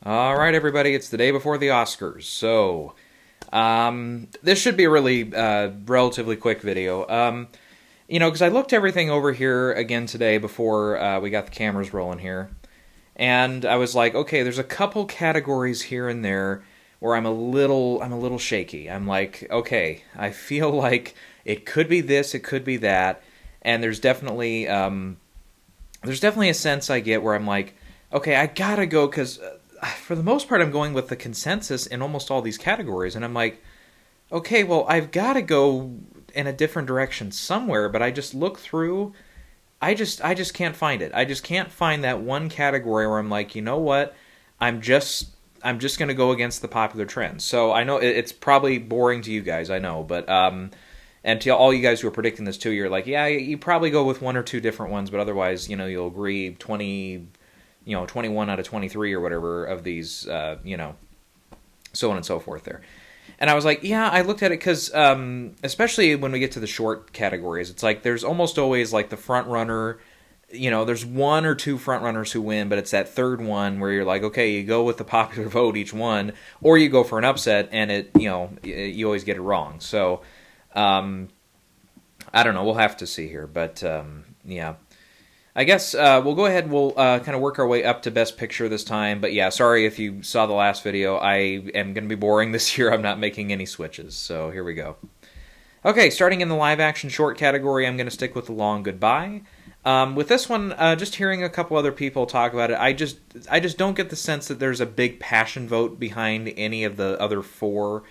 All right, everybody, it's the day before the Oscars, so this should be a really relatively quick video. Because I looked everything over here again today before we got the cameras rolling here, and I was like, okay, there's a couple categories here and there where I'm a little shaky. I'm like, okay, I feel like it could be this, it could be that, and there's definitely a sense I get where I'm like, okay, I gotta go because for the most part I'm going with the consensus in almost all these categories, and I'm like, okay, well, I've got to go in a different direction somewhere, but I just look through, I just can't find it. I just can't find that one category where I'm like, you know what, I'm just going to go against the popular trend. So I know it's probably boring to you guys, I know, but and to all you guys who are predicting this too, you're like, yeah, you probably go with one or two different ones, but otherwise, you'll agree 21 out of 23 or whatever of these, so on and so forth there. And I was like, yeah, I looked at it because, especially when we get to the short categories, it's like there's almost always like the front runner. There's one or two front runners who win, but it's that third one where you're like, okay, you go with the popular vote each one, or you go for an upset, and you always get it wrong. So, I don't know. We'll have to see here, but yeah. I guess we'll go ahead and we'll kind of work our way up to Best Picture this time. But yeah, sorry if you saw the last video. I am going to be boring this year. I'm not making any switches. So here we go. Okay, starting in the live-action short category, I'm going to stick with The Long Goodbye. With this one, just hearing a couple other people talk about it, I just don't get the sense that there's a big passion vote behind any of the other four.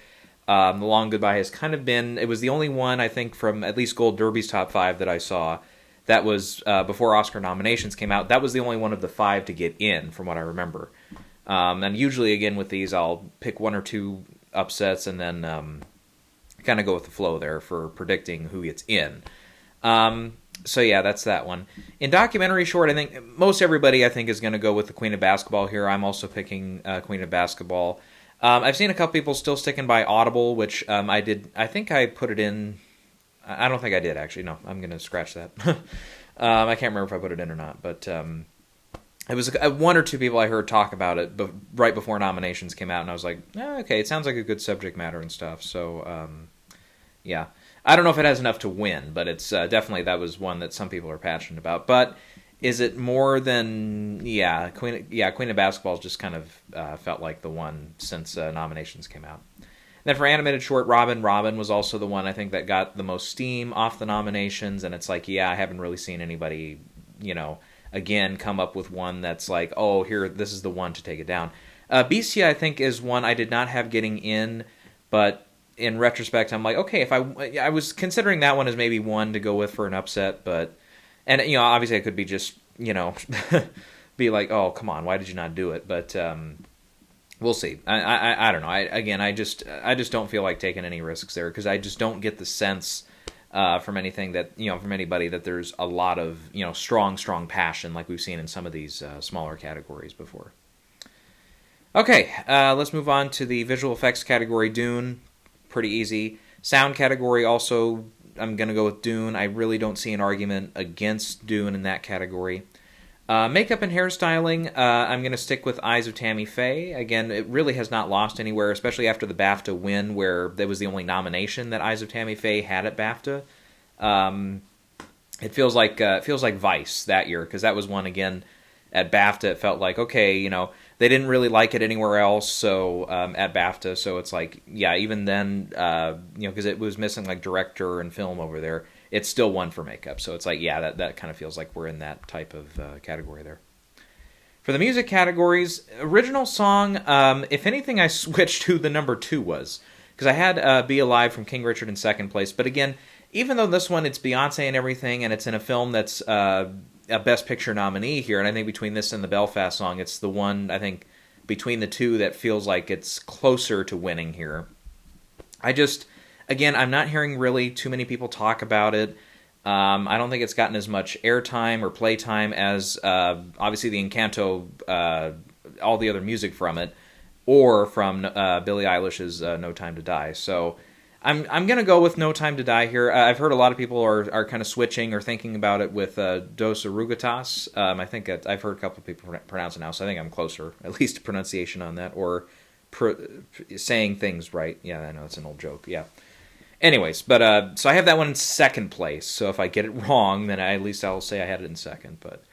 The Long Goodbye has kind of been... It was the only one, I think, from at least Gold Derby's top 5 that I saw. That was before Oscar nominations came out. That was the only one of the 5 to get in, from what I remember. And usually, again, with these, I'll pick one or two upsets and then kind of go with the flow there for predicting who gets in. So yeah, that's that one. In documentary short, I think most everybody, I think, is going to go with the Queen of Basketball here. I'm also picking Queen of Basketball. I've seen a couple people still sticking by Audible, which I did. I think I put it in... I don't think I did, actually. No, I'm going to scratch that. I can't remember if I put it in or not. But it was one or two people I heard talk about it right before nominations came out. And I was like, okay, it sounds like a good subject matter and stuff. So, yeah. I don't know if it has enough to win, but it's definitely that was one that some people are passionate about. But is it more than... Yeah, Queen of Basketball just kind of felt like the one since nominations came out. Then for animated short, Robin was also the one I think that got the most steam off the nominations, and it's like, yeah, I haven't really seen anybody, again, come up with one that's like, oh, here, this is the one to take it down. Beastia, I think, is one I did not have getting in, but in retrospect, I'm like, okay, if I was considering that one as maybe one to go with for an upset, but, and, obviously I could be just, be like, oh, come on, why did you not do it? But, we'll see. I don't know. I just don't feel like taking any risks there because I just don't get the sense from anything that from anybody that there's a lot of strong passion like we've seen in some of these smaller categories before. Okay, let's move on to the visual effects category. Dune, pretty easy. Sound category also, I'm gonna go with Dune. I really don't see an argument against Dune in that category. Makeup and hairstyling, I'm going to stick with Eyes of Tammy Faye. Again, it really has not lost anywhere, especially after the BAFTA win, where that was the only nomination that Eyes of Tammy Faye had at BAFTA. It feels like Vice that year, because that was one, again, at BAFTA. It felt like, okay, they didn't really like it anywhere else, so at BAFTA, so it's like, yeah, even then, because it was missing, like, director and film over there, it's still one for makeup. So it's like, yeah, that kind of feels like we're in that type of category there. For the music categories, original song, if anything, I switched who the number 2 was. Because I had Be Alive from King Richard in second place. But again, even though this one, it's Beyonce and everything, and it's in a film that's a Best Picture nominee here, and I think between this and the Belfast song, it's the one, I think, between the two that feels like it's closer to winning here. Again, I'm not hearing really too many people talk about it. I don't think it's gotten as much airtime or playtime as, obviously, the Encanto, all the other music from it, or from Billie Eilish's No Time to Die. So I'm gonna go with No Time to Die here. I've heard a lot of people are kind of switching or thinking about it with Dos Orugatas. I think I've heard a couple of people pronounce it now, so I think I'm closer, at least to pronunciation on that, or saying things right. Yeah, I know it's an old joke. Yeah. Anyways, but so I have that one in second place. So if I get it wrong, then at least I'll say I had it in second. But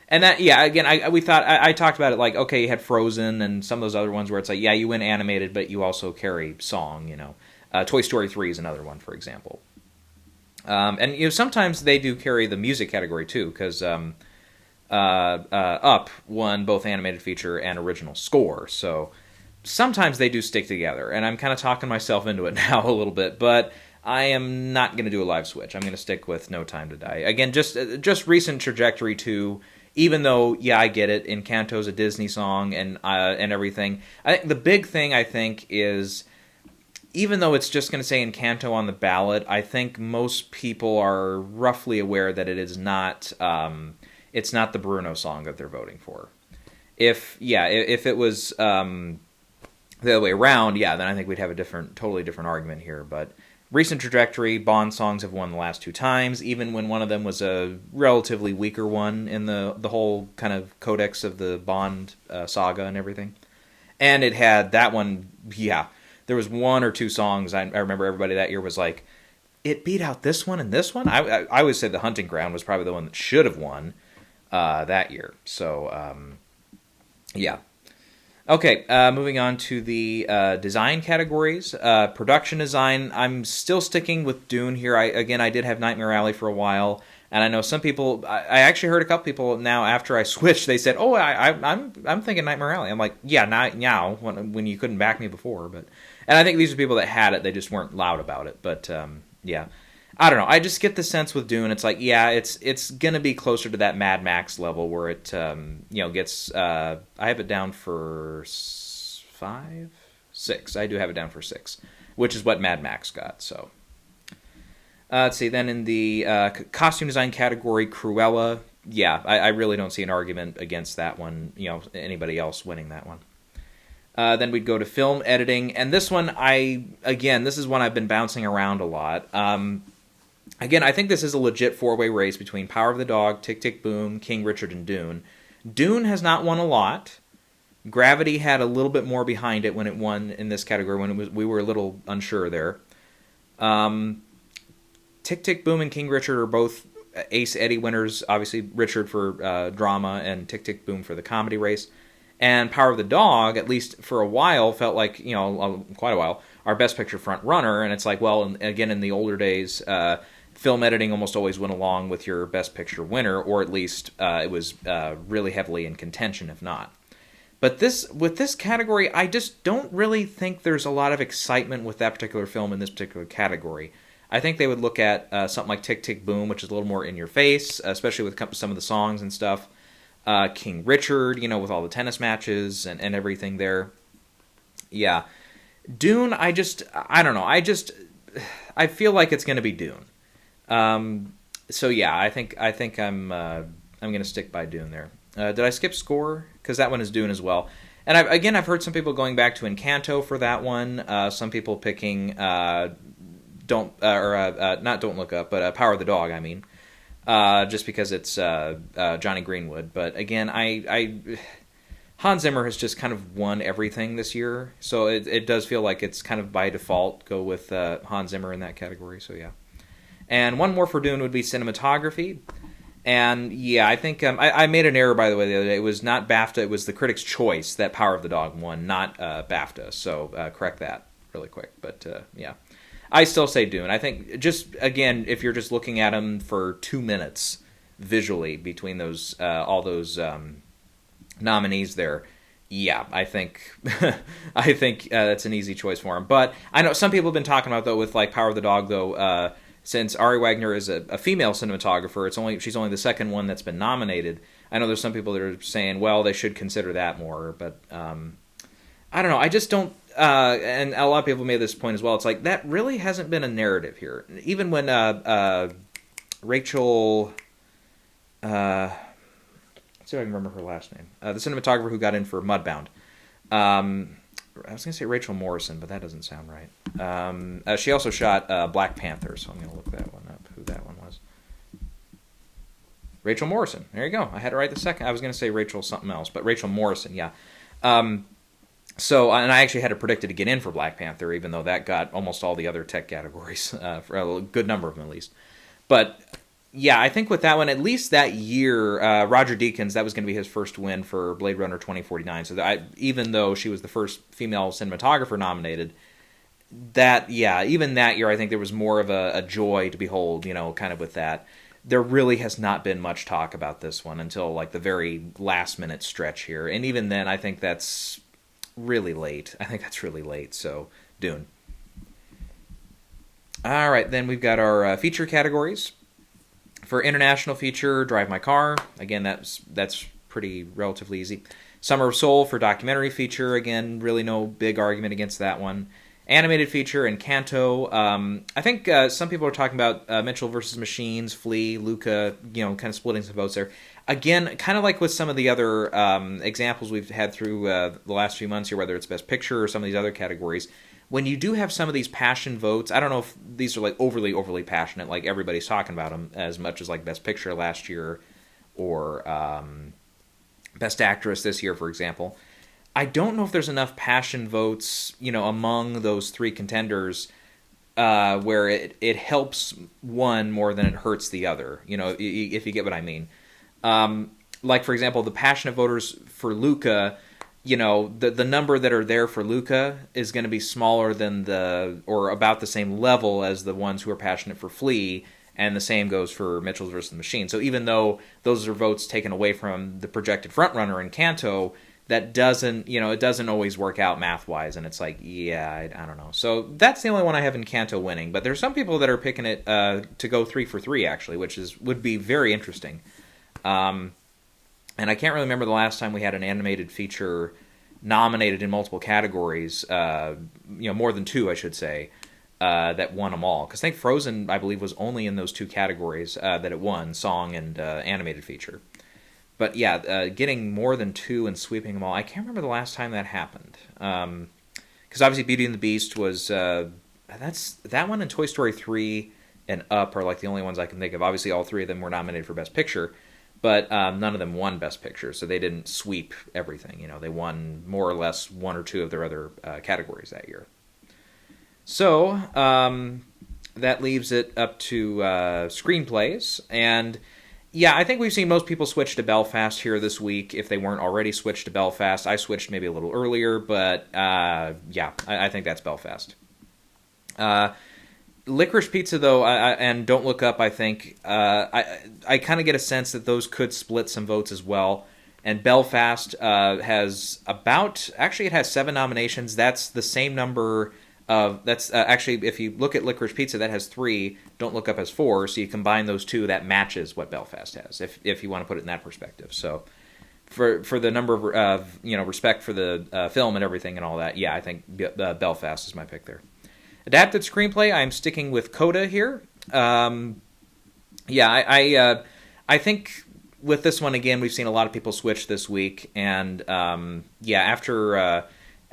and that, yeah, again, we thought I talked about it like, okay, you had Frozen and some of those other ones where it's like, yeah, you win animated, but you also carry song. Toy Story 3 is another one, for example. And sometimes they do carry the music category too, because Up won both animated feature and original score. So sometimes they do stick together, and I'm kind of talking myself into it now a little bit, but I am not going to do a live switch. I'm going to stick with No Time to Die. Again, just recent trajectory too. Even though, yeah, I get it, Encanto's a Disney song and everything. I think the big thing is, even though it's just going to say Encanto on the ballot, I think most people are roughly aware that it is not. It's not the Bruno song that they're voting for. If it was the other way around, yeah, then I think we'd have a totally different argument here. But recent trajectory, Bond songs have won the last 2 times, even when one of them was a relatively weaker one in the whole kind of codex of the Bond saga and everything. And it had that one, yeah. There was 1 or 2 songs, I remember everybody that year was like, it beat out this one and this one? I always said The Hunting Ground was probably the one that should have won that year. So, yeah. Okay, moving on to the design categories. Production design, I'm still sticking with Dune here. I did have Nightmare Alley for a while, and I know some people, I actually heard a couple people now after I switched, they said, oh, I'm thinking Nightmare Alley. I'm like, yeah, not now, when you couldn't back me before, but... And I think these are people that had it, they just weren't loud about it. But, yeah. I don't know. I just get the sense with Dune, it's like, yeah, it's going to be closer to that Mad Max level where it, gets... I have it down for 6. I do have it down for 6, which is what Mad Max got, so... let's see, then in the costume design category, Cruella, yeah, I really don't see an argument against that one, anybody else winning that one. Then we'd go to film editing, and this one, this is one I've been bouncing around a lot. Again, I think this is a legit 4-way race between Power of the Dog, Tick, Tick, Boom, King Richard, and Dune. Dune has not won a lot. Gravity had a little bit more behind it when it won in this category, we were a little unsure there. Tick, Tick, Boom, and King Richard are both Ace Eddie winners, obviously Richard for drama and Tick, Tick, Boom for the comedy race. And Power of the Dog, at least for a while, felt like, quite a while, our Best Picture front runner. And it's like, well, again, in the older days, film editing almost always went along with your Best Picture winner, or at least it was really heavily in contention, if not. But with this category, I just don't really think there's a lot of excitement with that particular film in this particular category. I think they would look at something like Tick, Tick, Boom, which is a little more in your face, especially with some of the songs and stuff. King Richard, with all the tennis matches and everything there. Yeah. Dune, I don't know. I feel like it's going to be Dune. So yeah, I think I'm going to stick by Dune there. Did I skip score? Because that one is Dune as well. And I've heard some people going back to Encanto for that one. Some people picking not Don't Look Up, but Power of the Dog, I mean. Just because it's Johnny Greenwood. But again, Hans Zimmer has just kind of won everything this year, so it does feel like it's kind of by default go with Hans Zimmer in that category, so yeah. And one more for Dune would be cinematography. And yeah, I think I made an error, by the way, the other day. It was not BAFTA, it was the Critics' Choice that Power of the Dog won, not BAFTA, so correct that really quick. But yeah. I still say Dune. I think, just, again, if you're just looking at them for 2 minutes visually between those all those nominees there, yeah, I think that's an easy choice for him. But I know some people have been talking about, though, with like Power of the Dog, though, since Ari Wagner is a female cinematographer, she's only the second one that's been nominated. I know there's some people that are saying, well, they should consider that more, but I don't know. I just don't. And a lot of people made this point as well. It's like, that really hasn't been a narrative here. Even when Rachel, let's see if I can remember her last name, the cinematographer who got in for Mudbound, I was going to say Rachel Morrison, but that doesn't sound right. She also shot Black Panther, so I'm going to look that one up, who that one was. Rachel Morrison. There you go. I had it right the second. I was going to say Rachel something else, but Rachel Morrison, yeah. So, and I actually had it predicted to get in for Black Panther, even though that got almost all the other tech categories, for a good number of them at least. But yeah, I think with that one, at least that year, Roger Deakins, that was going to be his first win for Blade Runner 2049. So even though she was the first female cinematographer nominated, even that year, I think there was more of a joy to behold, kind of with that. There really has not been much talk about this one until like the very last minute stretch here. And even then, I think that's really late. So, Dune. All right, then we've got our feature categories. For international feature, Drive My Car. Again, that's pretty relatively easy. Summer of Soul for documentary feature. Again, really no big argument against that one. Animated feature, Encanto. I think some people are talking about Mitchell vs. Machines, Flea, Luca, kind of splitting some votes there. Again, kind of like with some of the other examples we've had through the last few months here, whether it's Best Picture or some of these other categories, when you do have some of these passion votes, I don't know if these are like overly passionate, like everybody's talking about them, as much as like Best Picture last year or Best Actress this year, for example. I don't know if there's enough passion votes, among those three contenders where it helps one more than it hurts the other, if you get what I mean. Like, for example, the passionate voters for Luca, the number that are there for Luca is going to be smaller than or about the same level as the ones who are passionate for Flea, and the same goes for Mitchell vs. the Machine. So even though those are votes taken away from the projected frontrunner in Encanto, that doesn't, it doesn't always work out math-wise, and it's like, I don't know. So that's the only one I have in Encanto winning, but there's some people that are picking it to go 3 for 3, actually, which would be very interesting. And I can't really remember the last time we had an animated feature nominated in multiple categories, more than 2, I should say, that won them all. Because I think Frozen, I believe, was only in those 2 categories that it won, song and animated feature. But yeah, getting more than 2 and sweeping them all, I can't remember the last time that happened. Because obviously Beauty and the Beast was, that one and Toy Story 3 and Up are like the only ones I can think of. Obviously all 3 of them were nominated for Best Picture, but none of them won Best Picture, so they didn't sweep everything. They won more or less 1 or 2 of their other categories that year. So that leaves it up to screenplays, and yeah, I think we've seen most people switch to Belfast here this week, if they weren't already switched to Belfast. I switched maybe a little earlier, but I think that's Belfast. Licorice Pizza, though, and Don't Look Up, I think, I kind of get a sense that those could split some votes as well. And Belfast has it has 7 nominations. That's the same number actually, if you look at Licorice Pizza, that has 3. Don't Look Up has 4. So you combine those 2, that matches what Belfast has, if you want to put it in that perspective. So for the number of respect for the film and everything and all that, yeah, I think Belfast is my pick there. Adapted screenplay, I'm sticking with Coda here. I think with this one, again, we've seen a lot of people switch this week, and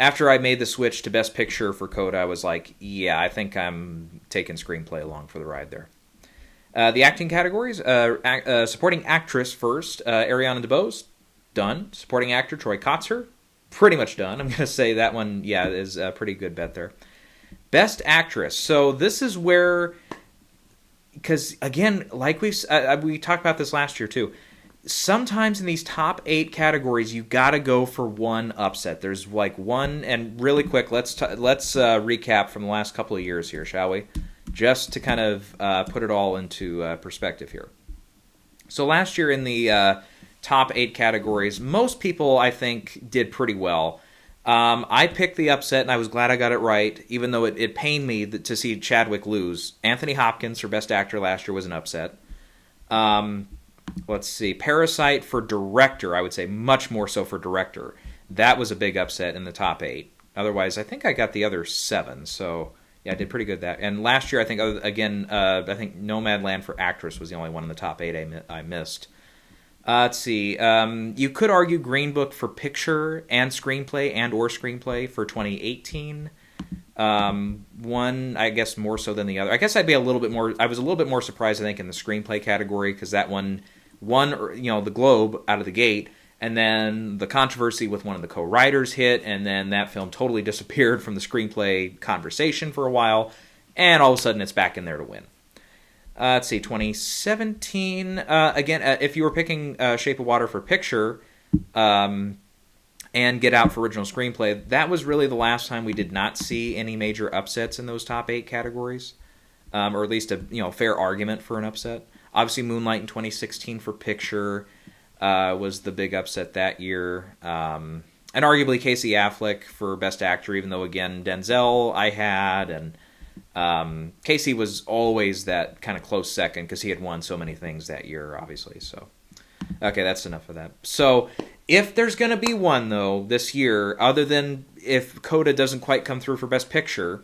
after I made the switch to Best Picture for Coda, I was like, I think I'm taking screenplay along for the ride there. The acting categories, supporting actress first, Ariana DeBose, done. Supporting actor, Troy Kotsur, pretty much done. I'm going to say that one, is a pretty good bet there. Best actress. So this is where, because again, like we talked about this last year too, sometimes in these top 8 categories, you got to go for one upset. There's like one, and really quick, let's recap from the last couple of years here, shall we? Just to kind of put it all into perspective here. So last year in the top 8 categories, most people, I think, did pretty well. I picked the upset, and I was glad I got it right, even though it pained me to see Chadwick lose. Anthony Hopkins for Best Actor last year was an upset. Let's see. Parasite for director, I would say much more so for director. That was a big upset in the top 8. Otherwise, I think I got the other 7. So, yeah, I did pretty good at that. And last year, I think, I think Nomadland for actress was the only one in the top 8 I missed. Let's see. You could argue Green Book for picture and screenplay for 2018. One, I guess, more so than the other. I guess I was a little bit more surprised, I think, in the screenplay category, because that one won, the Globe out of the gate, and then the controversy with one of the co-writers hit, and then that film totally disappeared from the screenplay conversation for a while, and all of a sudden it's back in there to win. Let's see, 2017, again, if you were picking Shape of Water for picture, and Get Out for original screenplay, that was really the last time we did not see any major upsets in those top 8 categories, or at least a fair argument for an upset. Obviously, Moonlight in 2016 for picture was the big upset that year, and arguably Casey Affleck for Best Actor, even though, again, Denzel I had, and Casey was always that kind of close second because he had won so many things that year, obviously. So, okay, that's enough of that. So, if there's going to be one, though, this year, other than if Coda doesn't quite come through for Best Picture,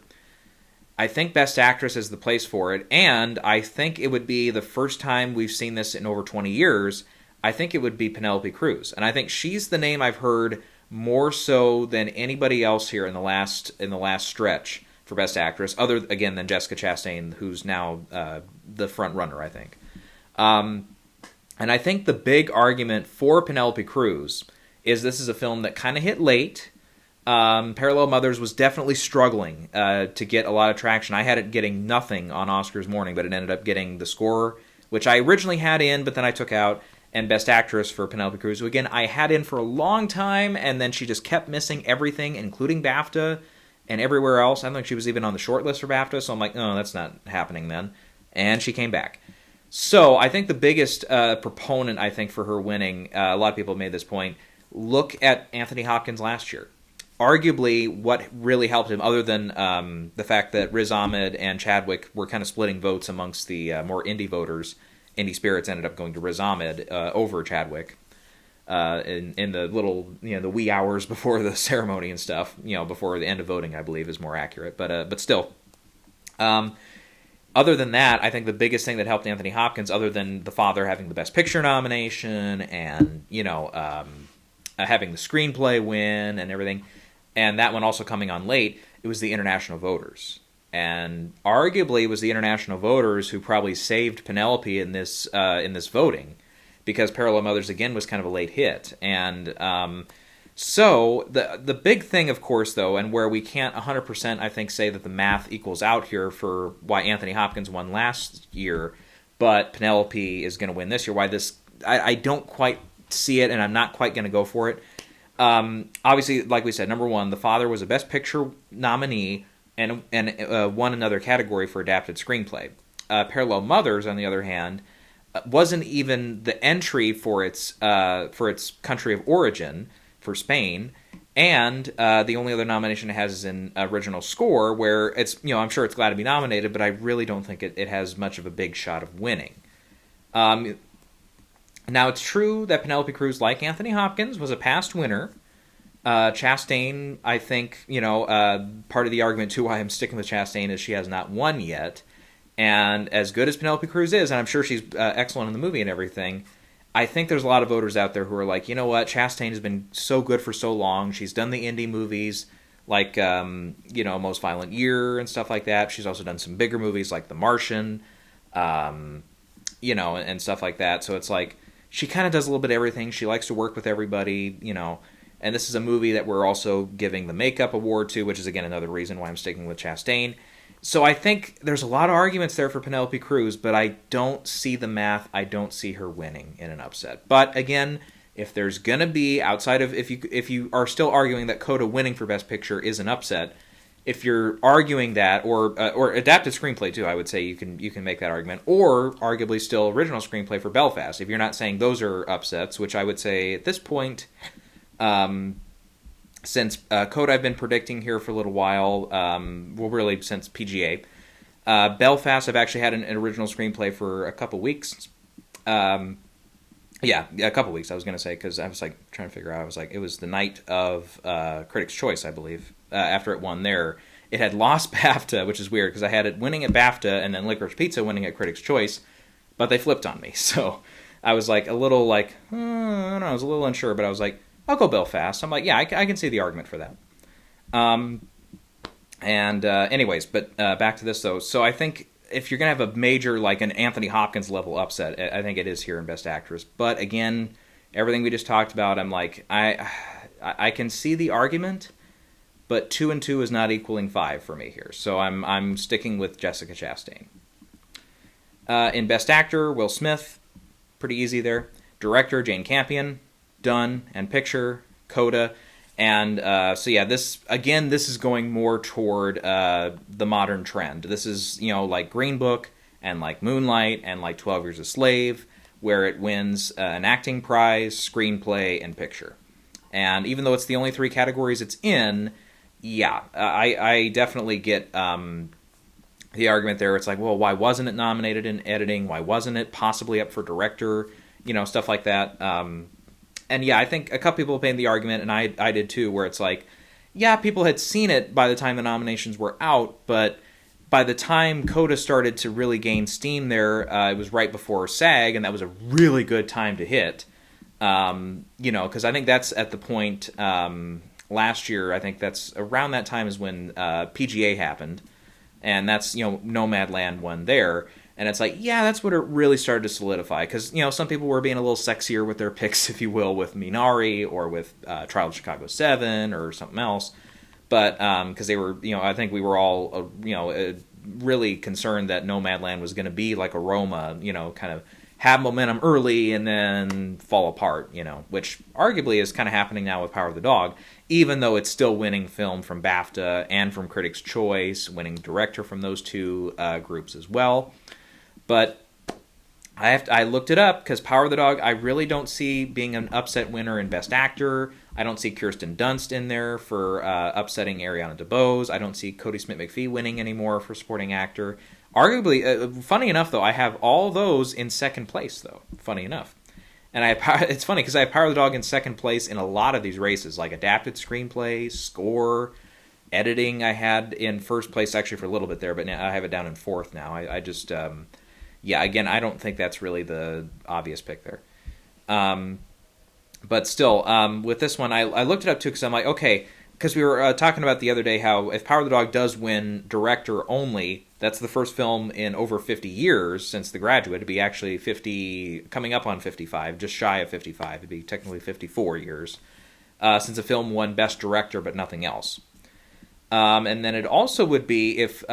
I think Best Actress is the place for it, and I think it would be the first time we've seen this in over 20 years. I think it would be Penelope Cruz, and I think she's the name I've heard more so than anybody else here in the last stretch for Best Actress, other, again, than Jessica Chastain, who's now the front runner, I think. And I think the big argument for Penelope Cruz is this is a film that kind of hit late. Parallel Mothers was definitely struggling to get a lot of traction. I had it getting nothing on Oscars morning, but it ended up getting the score, which I originally had in, but then I took out, and Best Actress for Penelope Cruz, who, again, I had in for a long time, and then she just kept missing everything, including BAFTA and everywhere else. I don't think she was even on the short list for BAFTA, so I'm like, oh, that's not happening then. And she came back. So I think the biggest proponent, I think, for her winning, a lot of people have made this point, look at Anthony Hopkins last year. Arguably, what really helped him, other than the fact that Riz Ahmed and Chadwick were kind of splitting votes amongst the more indie voters, indie spirits ended up going to Riz Ahmed over Chadwick in the little, the wee hours before the ceremony and stuff, before the end of voting, I believe, is more accurate. But still. Other than that, I think the biggest thing that helped Anthony Hopkins, other than the father having the Best Picture nomination and, having the screenplay win and everything, and that one also coming on late, it was the international voters. And arguably it was the international voters who probably saved Penelope in this voting, because Parallel Mothers, again, was kind of a late hit. And so the big thing, of course, though, and where we can't 100%, I think, say that the math equals out here for why Anthony Hopkins won last year, but Penelope is going to win this year, why this, I don't quite see it, and I'm not quite going to go for it. Obviously, like we said, number one, the father was a Best Picture nominee and won another category for adapted screenplay. Parallel Mothers, on the other hand, wasn't even the entry for its country of origin, for Spain, and the only other nomination it has is in original score, where it's, I'm sure it's glad to be nominated, but I really don't think it has much of a big shot of winning. Now, it's true that Penelope Cruz, like Anthony Hopkins, was a past winner. Chastain, I think, part of the argument, too, why I'm sticking with Chastain is she has not won yet. And as good as Penelope Cruz is, and I'm sure she's excellent in the movie and everything, I think there's a lot of voters out there who are like, you know what, Chastain has been so good for so long. She's done the indie movies like, Most Violent Year and stuff like that. She's also done some bigger movies like The Martian, and stuff like that. So it's like, she kind of does a little bit of everything. She likes to work with everybody, and this is a movie that we're also giving the makeup award to, which is, again, another reason why I'm sticking with Chastain. So I think there's a lot of arguments there for Penelope Cruz, but I don't see the math. I don't see her winning in an upset. But again, if there's going to be, outside of, if you are still arguing that Coda winning for Best Picture is an upset, if you're arguing that, or adapted screenplay too, I would say you can make that argument, or arguably still original screenplay for Belfast. If you're not saying those are upsets, which I would say at this point, since Coda I've been predicting here for a little while, really since PGA. Belfast, I've actually had an original screenplay for a couple weeks. A couple weeks, I was going to say, because I was like trying to figure out, it was the night of Critics' Choice, I believe, after it won there. It had lost BAFTA, which is weird, because I had it winning at BAFTA and then Licorice Pizza winning at Critics' Choice, but they flipped on me, so I was like a little like, I don't know, I was a little unsure, but I was like, I'll go Belfast. I'm like, yeah, I can see the argument for that. Anyways, but back to this though. So I think if you're gonna have a major, like an Anthony Hopkins level upset, I think it is here in Best Actress. But again, everything we just talked about, I'm like, I can see the argument, but 2 and 2 is not equaling 5 for me here. So I'm sticking with Jessica Chastain. In Best Actor, Will Smith, pretty easy there. Director, Jane Campion, done. And Picture, Coda. And so yeah, this is going more toward the modern trend. This is, like Green Book and like Moonlight and like 12 Years a Slave, where it wins an acting prize, screenplay, and picture. And even though it's the only 3 categories it's in, yeah, I definitely get the argument there. It's like, well, why wasn't it nominated in editing? Why wasn't it possibly up for director? Stuff like that. And yeah, I think a couple people made the argument, and I did too, where it's like, yeah, people had seen it by the time the nominations were out, but by the time Coda started to really gain steam there, it was right before SAG, and that was a really good time to hit. Because I think that's at the point last year, I think that's around that time is when PGA happened, and that's, Nomadland won there. And it's like, yeah, that's what it really started to solidify. Because, some people were being a little sexier with their picks, if you will, with Minari or with Trial of Chicago 7 or something else. But because they were, I think we were all, really concerned that Nomadland was going to be like a Roma, kind of have momentum early and then fall apart, which arguably is kind of happening now with Power of the Dog, even though it's still winning film from BAFTA and from Critics' Choice, winning director from those 2 groups as well. But I looked it up because Power of the Dog, I really don't see being an upset winner in Best Actor. I don't see Kirsten Dunst in there for upsetting Ariana DeBose. I don't see Cody Smith-McPhee winning anymore for supporting actor. Arguably, funny enough, though, I have all those in second place, though. Funny enough. And it's funny because I have Power of the Dog in second place in a lot of these races, like adapted screenplay, score, editing I had in first place actually for a little bit there, but now I have it down in fourth now. I just... yeah, again, I don't think that's really the obvious pick there. But still, with this one, I looked it up too because I'm like, okay, because we were talking about the other day how if Power of the Dog does win director only, that's the first film in over 50 years since The Graduate. It'd be actually 50, coming up on 55, just shy of 55. It'd be technically 54 years since a film won Best Director but nothing else. And then it also would be if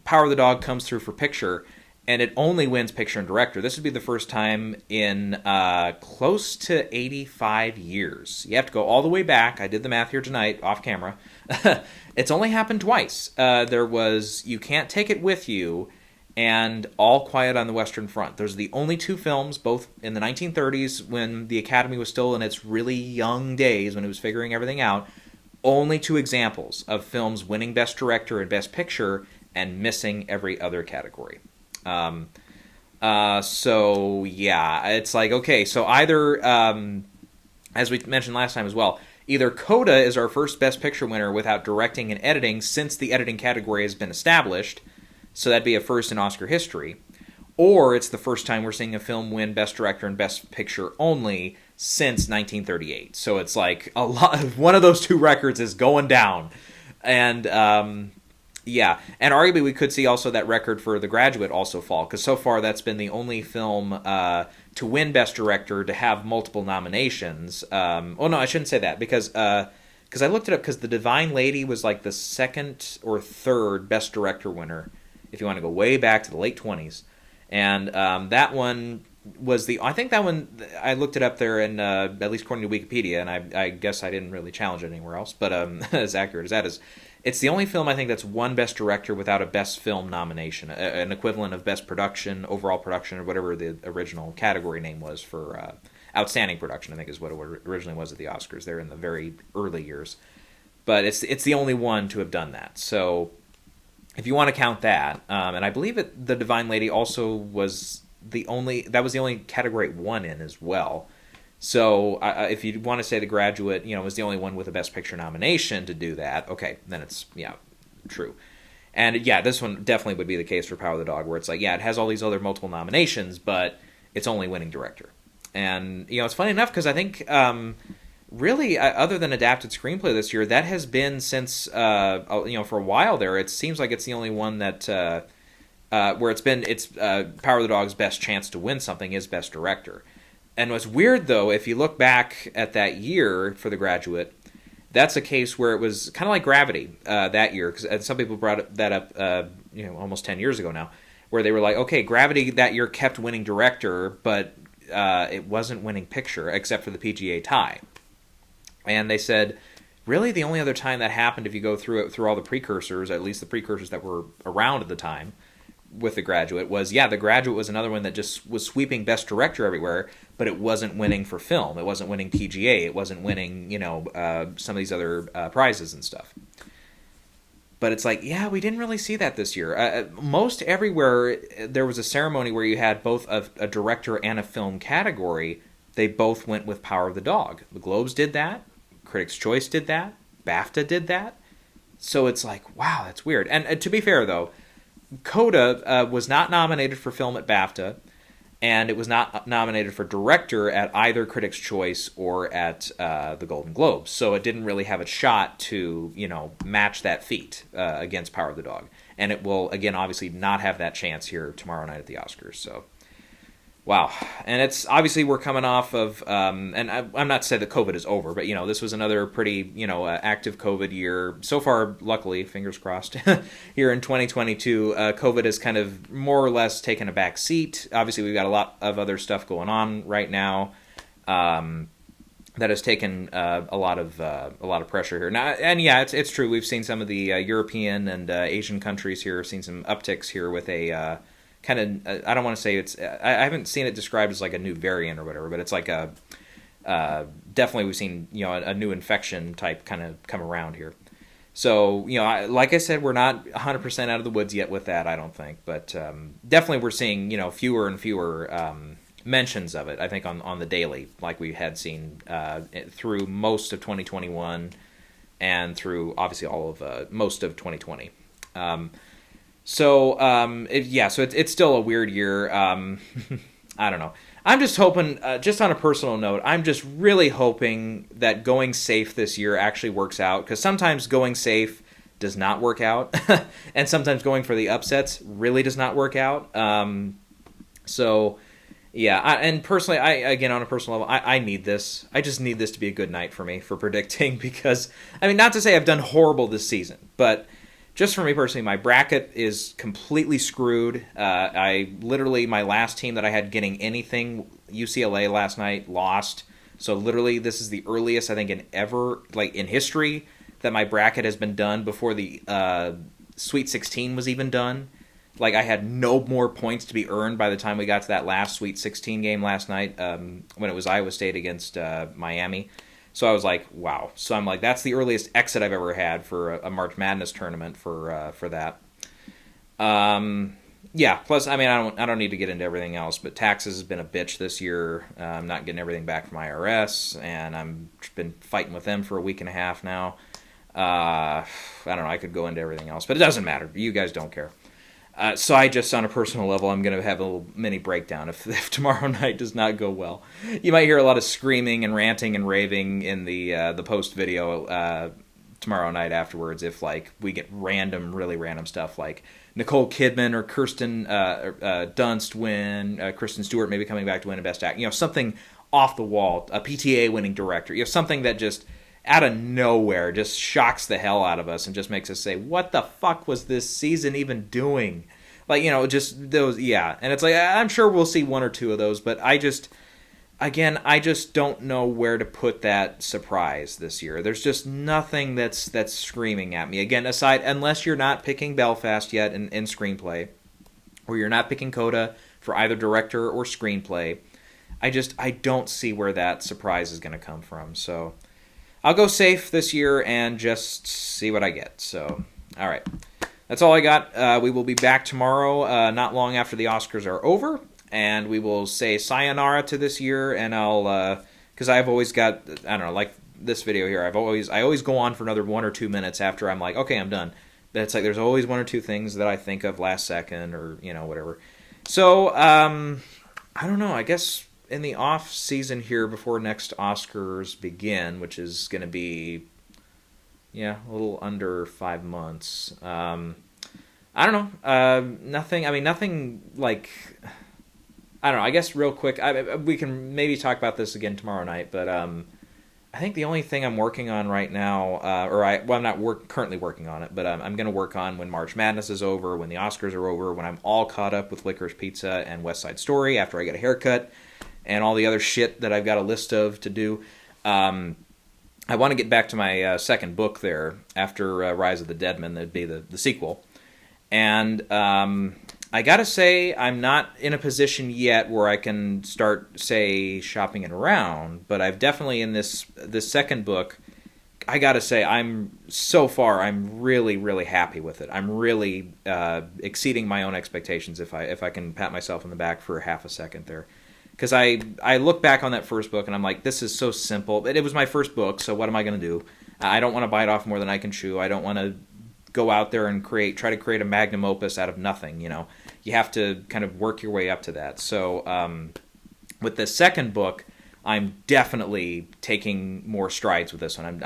Power of the Dog comes through for picture, and it only wins picture and director. This would be the first time in close to 85 years. You have to go all the way back. I did the math here tonight, off camera. It's only happened twice. There was You Can't Take It With You and All Quiet on the Western Front. Those are the only 2 films, both in the 1930s when the Academy was still in its really young days, when it was figuring everything out. Only 2 examples of films winning Best Director and Best Picture and missing every other category. So yeah, it's like, okay, so either, as we mentioned last time as well, either Coda is our first Best Picture winner without directing and editing since the editing category has been established, so that'd be a first in Oscar history, or it's the first time we're seeing a film win Best Director and Best Picture only since 1938. So it's like one of those 2 records is going down. And, yeah, and arguably we could see also that record for The Graduate also fall, because so far that's been the only film to win Best Director to have multiple nominations. Oh, no, I shouldn't say that, because I looked it up, because The Divine Lady was like the second or third Best Director winner, if you want to go way back to the late 20s. And that one was I think that one, I looked it up there, and at least according to Wikipedia, and I guess I didn't really challenge it anywhere else, but as accurate as that is, it's the only film I think that's won Best Director without a Best Film nomination, an equivalent of Best Production, Overall Production, or whatever the original category name was for Outstanding Production, I think is what it originally was at the Oscars there in the very early years. But it's the only one to have done that. So if you want to count that, and I believe The Divine Lady also was the only category it won in as well. So if you want to say The Graduate, was the only one with a Best Picture nomination to do that, okay, then it's, yeah, true. And yeah, this one definitely would be the case for Power of the Dog, where it's like, yeah, it has all these other multiple nominations, but it's only winning director. And, it's funny enough because I think, really, other than adapted screenplay this year, that has been since, for a while there, it seems like it's the only one that, where it's Power of the Dog's best chance to win something is best director. And what's weird, though, if you look back at that year for The Graduate, that's a case where it was kind of like Gravity that year, because some people brought that up, almost 10 years ago now, where they were like, okay, Gravity that year kept winning director, but it wasn't winning picture, except for the PGA tie. And they said, really, the only other time that happened, if you go through all the precursors, at least the precursors that were around at the time, with The Graduate was, The Graduate was another one that just was sweeping Best Director everywhere, but it wasn't winning for film. It wasn't winning PGA. It wasn't winning, some of these other prizes and stuff. But it's like, we didn't really see that this year. Most everywhere, there was a ceremony where you had both a director and a film category. They both went with Power of the Dog. The Globes did that. Critics' Choice did that. BAFTA did that. So it's like, wow, that's weird. And to be fair, though, Coda was not nominated for film at BAFTA, and it was not nominated for director at either Critics' Choice or at the Golden Globes. So it didn't really have a shot to, match that feat against Power of the Dog. And it will, again, obviously not have that chance here tomorrow night at the Oscars. So, wow. And it's, obviously, we're coming off of, and I'm not saying that COVID is over, but, this was another pretty, active COVID year. So far, luckily, fingers crossed, here in 2022, COVID has kind of more or less taken a back seat. Obviously, we've got a lot of other stuff going on right now that has taken a lot of pressure here. Now, and it's true. We've seen some of the European and Asian countries here, seen some upticks here with a kind of, I don't want to say it's, I haven't seen it described as like a new variant or whatever, but it's like definitely we've seen, a new infection type kind of come around here. So, like I said, we're not 100% out of the woods yet with that, I don't think, but definitely we're seeing, fewer and fewer mentions of it, I think, on the daily, like we had seen through most of 2021 and through, obviously, all of most of 2020. So it's still a weird year. I don't know. I'm just hoping, just on a personal note, I'm just really hoping that going safe this year actually works out, because sometimes going safe does not work out, and sometimes going for the upsets really does not work out. And personally, again, on a personal level, I need this. I just need this to be a good night for me for predicting, because, not to say I've done horrible this season, but just for me personally, my bracket is completely screwed. My last team that I had getting anything, UCLA last night, lost. So literally, this is the earliest, I think, in history, that my bracket has been done before the Sweet 16 was even done. Like, I had no more points to be earned by the time we got to that last Sweet 16 game last night, when it was Iowa State against Miami. So I was like, wow. So I'm like, that's the earliest exit I've ever had for a March Madness tournament for that. Plus, I don't need to get into everything else, but taxes has been a bitch this year. I'm not getting everything back from IRS, and I've been fighting with them for a week and a half now. I don't know, I could go into everything else, but it doesn't matter. You guys don't care. So I just, on a personal level, I'm going to have a little mini breakdown if tomorrow night does not go well. You might hear a lot of screaming and ranting and raving in the post video tomorrow night afterwards if, like, we get really random stuff like Nicole Kidman or Kirsten Dunst win, Kristen Stewart maybe coming back to win a Best Act. Something off the wall, a PTA winning director. Something that just out of nowhere just shocks the hell out of us and just makes us say, what the fuck was this season even doing? Like, just those, and it's like, I'm sure we'll see one or two of those, but I just don't know where to put that surprise this year. There's just nothing that's screaming at me. Again, unless you're not picking Belfast yet in Screenplay, or you're not picking Coda for either director or screenplay, I don't see where that surprise is going to come from. So I'll go safe this year and just see what I get. So, all right. That's all I got. We will be back tomorrow, not long after the Oscars are over, and we will say sayonara to this year, and I'll, because I've always got, I don't know, like this video here, I always go on for another 1 or 2 minutes after I'm like, okay, I'm done. But it's like there's always 1 or 2 things that I think of last second or, whatever. So, I don't know. I guess in the off season here before next Oscars begin, which is going to be, yeah, a little under 5 months. I don't know. Nothing. I mean, nothing like. I don't know. I guess real quick, we can maybe talk about this again tomorrow night. But I think the only thing I'm working on right now, I'm not currently working on it, but I'm going to work on when March Madness is over, when the Oscars are over, when I'm all caught up with Licorice Pizza and West Side Story after I get a haircut, and all the other shit that I've got a list of to do. I want to get back to my second book there after Rise of the Deadman. That'd be the sequel. And I gotta say, I'm not in a position yet where I can start, say, shopping it around. But I've definitely, in this second book, I gotta say, I'm really, really happy with it. I'm really exceeding my own expectations, if I can pat myself on the back for half a second there. Because I look back on that first book and I'm like, this is so simple. But it was my first book, so what am I going to do? I don't want to bite off more than I can chew. I don't want to go out there and try to create a magnum opus out of nothing. You have to kind of work your way up to that. So with the second book, I'm definitely taking more strides with this one.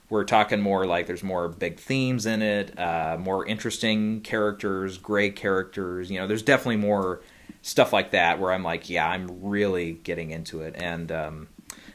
We're talking more like there's more big themes in it, more interesting characters, gray characters. There's definitely more stuff like that where I'm like, yeah, I'm really getting into it. And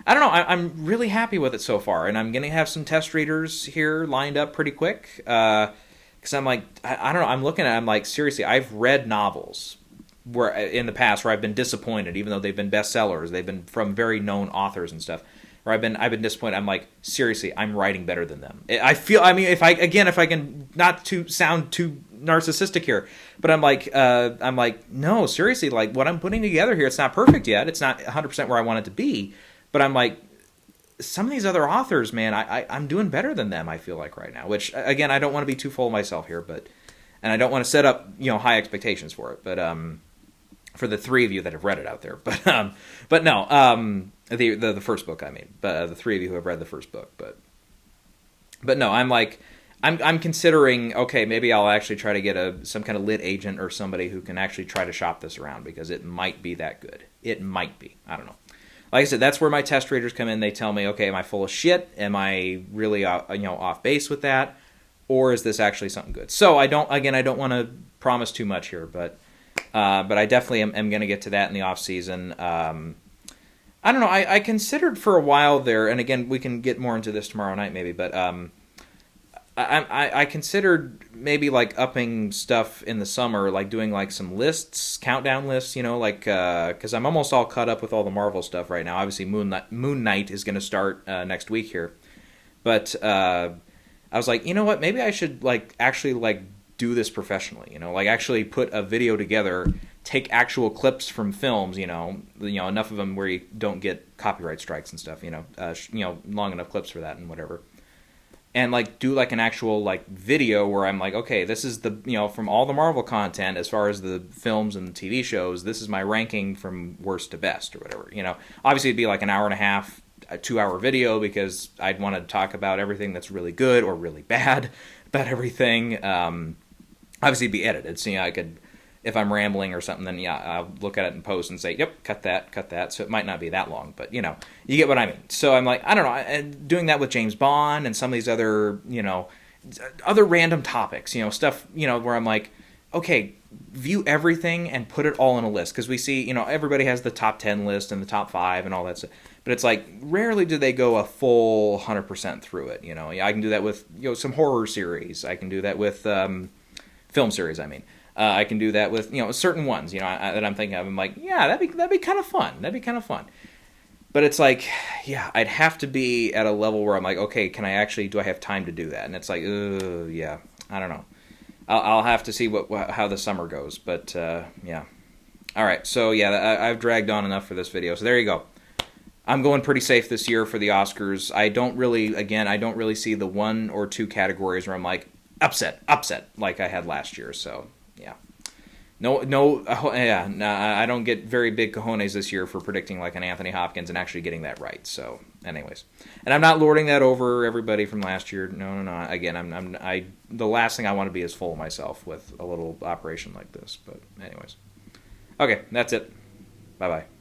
I don't know, I'm really happy with it so far. And I'm going to have some test readers here lined up pretty quick. Because I'm like, I don't know, I'm like, seriously, I've read novels where in the past where I've been disappointed, even though they've been bestsellers. They've been from very known authors and stuff. Where I've been disappointed. I'm like, seriously, I'm writing better than them. I feel, I mean, if I can not to sound too narcissistic here, but I'm like, no, seriously, like what I'm putting together here, it's not perfect yet. It's not 100% where I want it to be, but I'm like, some of these other authors, man, I'm doing better than them. I feel like right now, which again, I don't want to be too full of myself here, and I don't want to set up high expectations for it, but for the three of you that have read it out there, but no, the first book I mean, but the three of you who have read the first book, but no, I'm like, I'm considering, okay, maybe I'll actually try to get some kind of lit agent or somebody who can actually try to shop this around, because it might be that good. It might be. I don't know. Like I said, that's where my test readers come in. They tell me, okay, am I full of shit? Am I really off base with that? Or is this actually something good? So I don't want to promise too much here, but I definitely am going to get to that in the off season. I don't know. I considered for a while there, and again, we can get more into this tomorrow night maybe, but I considered maybe like upping stuff in the summer, like doing like some lists, countdown lists, like because I'm almost all caught up with all the Marvel stuff right now. Obviously, Moon Knight is going to start next week here, but I was like, you know what? Maybe I should like actually like do this professionally. Like actually put a video together, take actual clips from films. Enough of them where you don't get copyright strikes and stuff. Long enough clips for that and whatever. And like do like an actual like video where I'm like, okay, this is the from all the Marvel content as far as the films and the TV shows, this is my ranking from worst to best or whatever. Obviously it'd be like an hour and a half, a 2-hour video, because I'd want to talk about everything that's really good or really bad about everything. Obviously it'd be edited, so I could, if I'm rambling or something, then yeah, I'll look at it in post and say, yep, cut that. So it might not be that long, but you get what I mean. So I'm like, I don't know, and doing that with James Bond and some of these other, other random topics, stuff, where I'm like, okay, view everything and put it all in a list. Because we see, everybody has the top 10 list and the top 5 and all that stuff. But it's like, rarely do they go a full 100% through it, I can do that with, some horror series. I can do that with film series, I mean. I can do that with certain ones that I'm thinking of. I'm like, yeah, that'd be kind of fun. But it's like, yeah, I'd have to be at a level where I'm like, okay, do I have time to do that? And it's like, yeah, I don't know. I'll have to see how the summer goes. But yeah, all right. So yeah, I've dragged on enough for this video. So there you go. I'm going pretty safe this year for the Oscars. I don't really see the 1 or 2 categories where I'm like upset like I had last year. So. Yeah. I don't get very big cojones this year for predicting like an Anthony Hopkins and actually getting that right. So, anyways, and I'm not lording that over everybody from last year. No. Again, the last thing I want to be is full of myself with a little operation like this. But, anyways, okay, that's it. Bye bye.